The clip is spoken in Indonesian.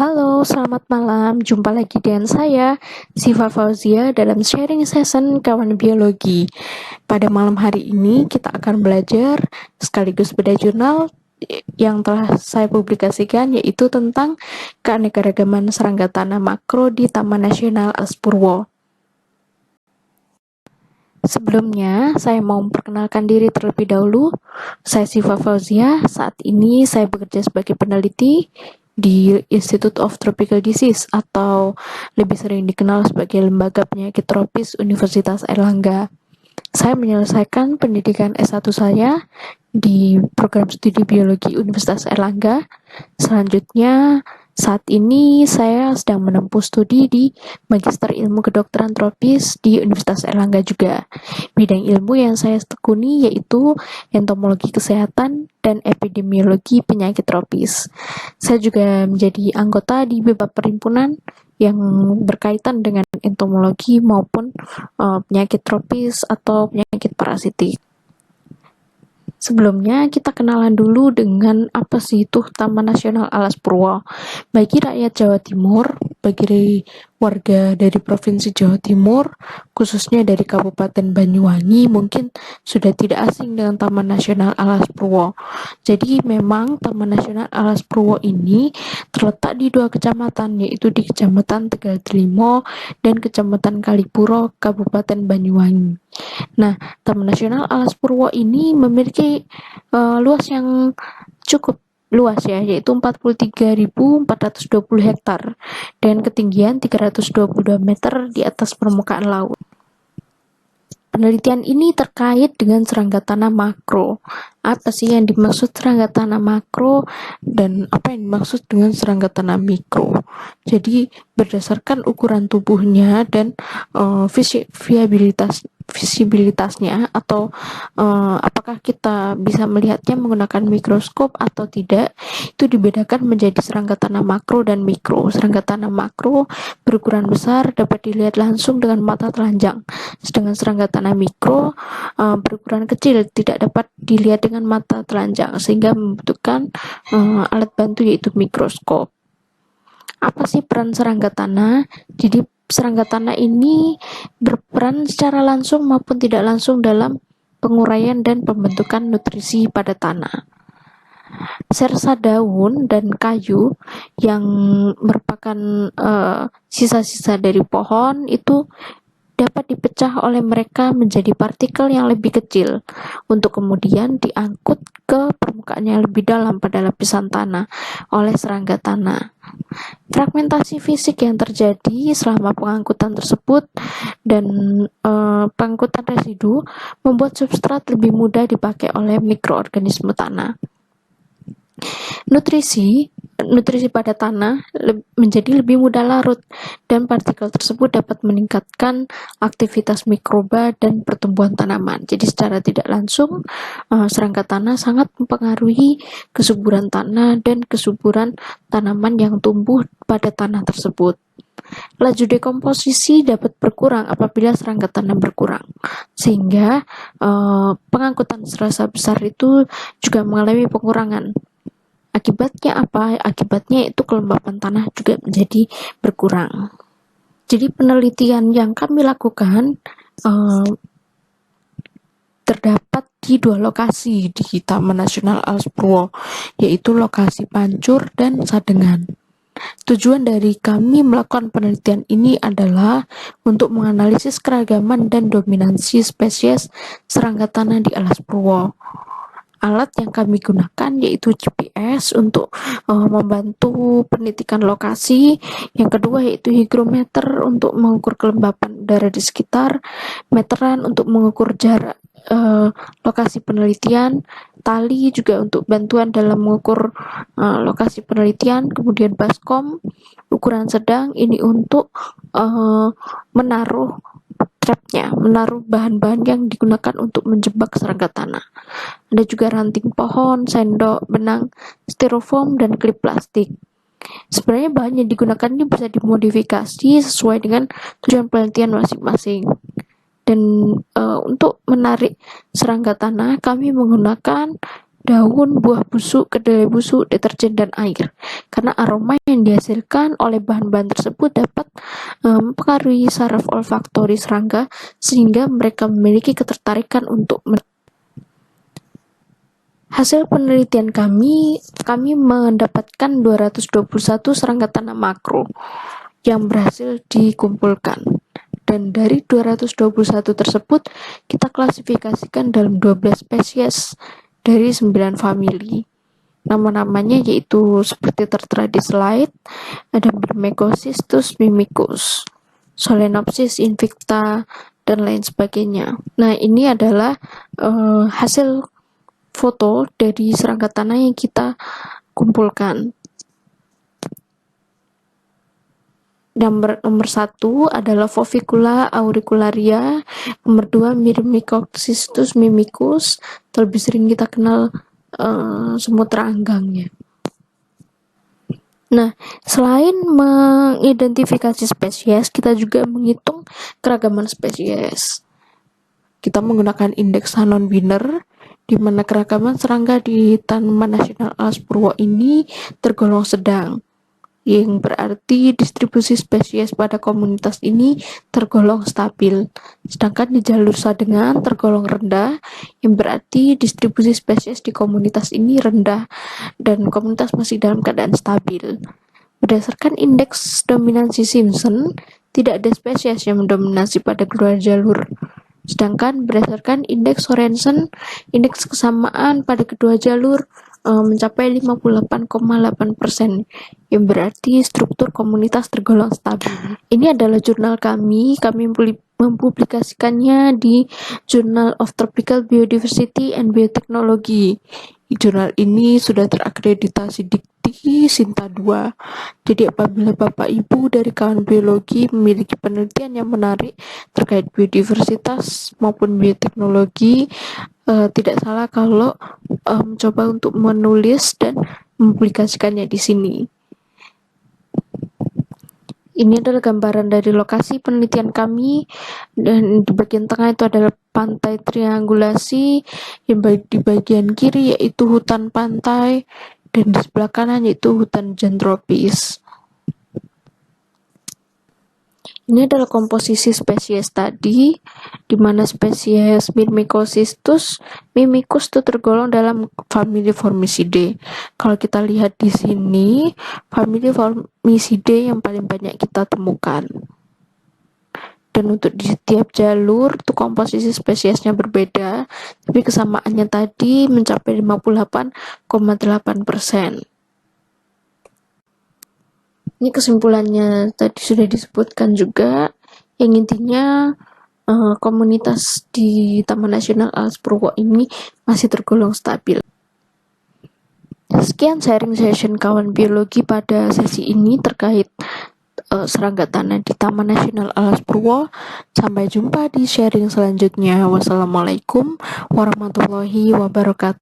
Halo, selamat malam. Jumpa lagi dengan saya, Siva Fauzia, dalam sharing session kawan biologi. Pada malam hari ini, kita akan belajar sekaligus beda jurnal yang telah saya publikasikan, yaitu tentang keanekaragaman serangga tanah makro di Taman Nasional Alas Purwo. Sebelumnya, saya mau memperkenalkan diri terlebih dahulu. Saya Siva Fauzia. Saat ini saya bekerja sebagai peneliti di Institute of Tropical Disease atau lebih sering dikenal sebagai Lembaga Penyakit Tropis Universitas Airlangga. Saya menyelesaikan pendidikan S1 saya di program studi biologi Universitas Airlangga. Selanjutnya, saat ini saya sedang menempuh studi di Magister Ilmu Kedokteran Tropis di Universitas Airlangga juga. Bidang ilmu yang saya tekuni yaitu entomologi kesehatan dan epidemiologi penyakit tropis. Saya juga menjadi anggota di beberapa perhimpunan yang berkaitan dengan entomologi maupun penyakit tropis atau penyakit parasitik. Sebelumnya, kita kenalan dulu dengan apa sih itu Taman Nasional Alas Purwo. Bagi rakyat Jawa Timur, bagi warga dari Provinsi Jawa Timur, khususnya dari Kabupaten Banyuwangi, mungkin sudah tidak asing dengan Taman Nasional Alas Purwo. Jadi memang Taman Nasional Alas Purwo ini terletak di dua kecamatan, yaitu di Kecamatan Tegal Delimo dan Kecamatan Kalipuro, Kabupaten Banyuwangi. Nah, Taman Nasional Alas Purwo ini memiliki luas yang cukup luas ya, yaitu 43.420 hektar dengan ketinggian 322 meter di atas permukaan laut. Penelitian ini terkait dengan serangga tanah makro. Apa sih yang dimaksud serangga tanah makro dan apa yang dimaksud dengan serangga tanah mikro? Jadi berdasarkan ukuran tubuhnya dan visibilitasnya atau apakah kita bisa melihatnya menggunakan mikroskop atau tidak, itu dibedakan menjadi serangga tanah makro dan mikro. Serangga tanah makro berukuran besar, dapat dilihat langsung dengan mata telanjang, sedangkan serangga tanah mikro berukuran kecil, tidak dapat dilihat dengan mata telanjang sehingga membutuhkan alat bantu yaitu mikroskop. Apa sih peran serangga tanah? Jadi serangga tanah ini berperan secara langsung maupun tidak langsung dalam penguraian dan pembentukan nutrisi pada tanah. Sersa daun dan kayu yang merupakan sisa-sisa dari pohon itu dapat dipecah oleh mereka menjadi partikel yang lebih kecil untuk kemudian diangkut ke permukaan yang lebih dalam pada lapisan tanah oleh serangga tanah. Fragmentasi fisik yang terjadi selama pengangkutan tersebut dan pengangkutan residu membuat substrat lebih mudah dipakai oleh mikroorganisme tanah. Nutrisi pada tanah menjadi lebih mudah larut dan partikel tersebut dapat meningkatkan aktivitas mikroba dan pertumbuhan tanaman. Jadi secara tidak langsung serangga tanah sangat mempengaruhi kesuburan tanah dan kesuburan tanaman yang tumbuh pada tanah tersebut. Laju dekomposisi dapat berkurang apabila serangga tanah berkurang, sehingga pengangkutan serasa besar itu juga mengalami pengurangan. Akibatnya apa? Akibatnya itu kelembapan tanah juga menjadi berkurang. Jadi penelitian yang kami lakukan terdapat di dua lokasi di Taman Nasional Alas Purwo, yaitu lokasi Pancur dan Sadengan. Tujuan dari kami melakukan penelitian ini adalah untuk menganalisis keragaman dan dominansi spesies serangga tanah di Alas Purwo. Alat yang kami gunakan yaitu GPS untuk membantu penitikan lokasi. Yang kedua yaitu hygrometer untuk mengukur kelembapan udara di sekitar, meteran untuk mengukur jarak lokasi penelitian, tali juga untuk bantuan dalam mengukur lokasi penelitian, kemudian baskom ukuran sedang ini untuk menaruh bahan-bahan yang digunakan untuk menjebak serangga tanah. Ada juga ranting pohon, sendok, benang, styrofoam, dan klip plastik. Sebenarnya bahan yang digunakan ini bisa dimodifikasi sesuai dengan tujuan penelitian masing-masing. Dan untuk menarik serangga tanah, kami menggunakan daun, buah busuk, kedelai busuk, deterjen, dan air. Karena aroma yang dihasilkan oleh bahan-bahan tersebut dapat mempengaruhi saraf olfaktori serangga sehingga mereka memiliki ketertarikan untuk Hasil penelitian kami mendapatkan 221 serangga tanah makro yang berhasil dikumpulkan. Dan dari 221 tersebut, kita klasifikasikan dalam 12 spesies dari 9 famili. Nama-namanya yaitu seperti tertera di slide, ada Myrmecocystus mimicus, Solenopsis invicta, dan lain sebagainya. Nah, ini adalah hasil foto dari serangga tanah yang kita kumpulkan. Nomor 1 adalah Fovicula auricularia, nomor 2 Myrmecocystus mimicus, lebih sering kita kenal semut ranggangnya. Nah, selain mengidentifikasi spesies, kita juga menghitung keragaman spesies. Kita menggunakan indeks non-biner, di mana keragaman serangga di Taman Nasional Alas Purwo ini tergolong sedang, yang berarti distribusi spesies pada komunitas ini tergolong stabil. Sedangkan di jalur Sadengan tergolong rendah, yang berarti distribusi spesies di komunitas ini rendah dan komunitas masih dalam keadaan stabil. Berdasarkan indeks dominansi Simpson, tidak ada spesies yang mendominasi pada kedua jalur. Sedangkan berdasarkan indeks Sorensen, indeks kesamaan pada kedua jalur mencapai 58,8%, yang berarti struktur komunitas tergolong stabil. Ini adalah jurnal kami mempublikasikannya di Journal of Tropical Biodiversity and Biotechnology. Jurnal ini sudah terakreditasi Dikti Sinta 2. Jadi apabila Bapak Ibu dari kawan biologi memiliki penelitian yang menarik terkait biodiversitas maupun bioteknologi, tidak salah kalau coba untuk menulis dan mempublikasikannya di sini. Ini adalah gambaran dari lokasi penelitian kami, dan di bagian tengah itu adalah pantai triangulasi, di bagian kiri yaitu hutan pantai, dan di sebelah kanan yaitu hutan hujan tropis. Ini adalah komposisi spesies tadi, di mana spesies Myrmecocystus mimicus itu tergolong dalam famili Formicidae. Kalau kita lihat di sini, famili Formicidae yang paling banyak kita temukan. Dan untuk di setiap jalur itu komposisi spesiesnya berbeda, tapi kesamaannya tadi mencapai 58,8%. Ini kesimpulannya tadi sudah disebutkan juga, yang intinya komunitas di Taman Nasional Alas Purwo ini masih tergolong stabil. Sekian sharing session kawan biologi pada sesi ini terkait serangga tanah di Taman Nasional Alas Purwo. Sampai jumpa di sharing selanjutnya. Wassalamualaikum warahmatullahi wabarakatuh.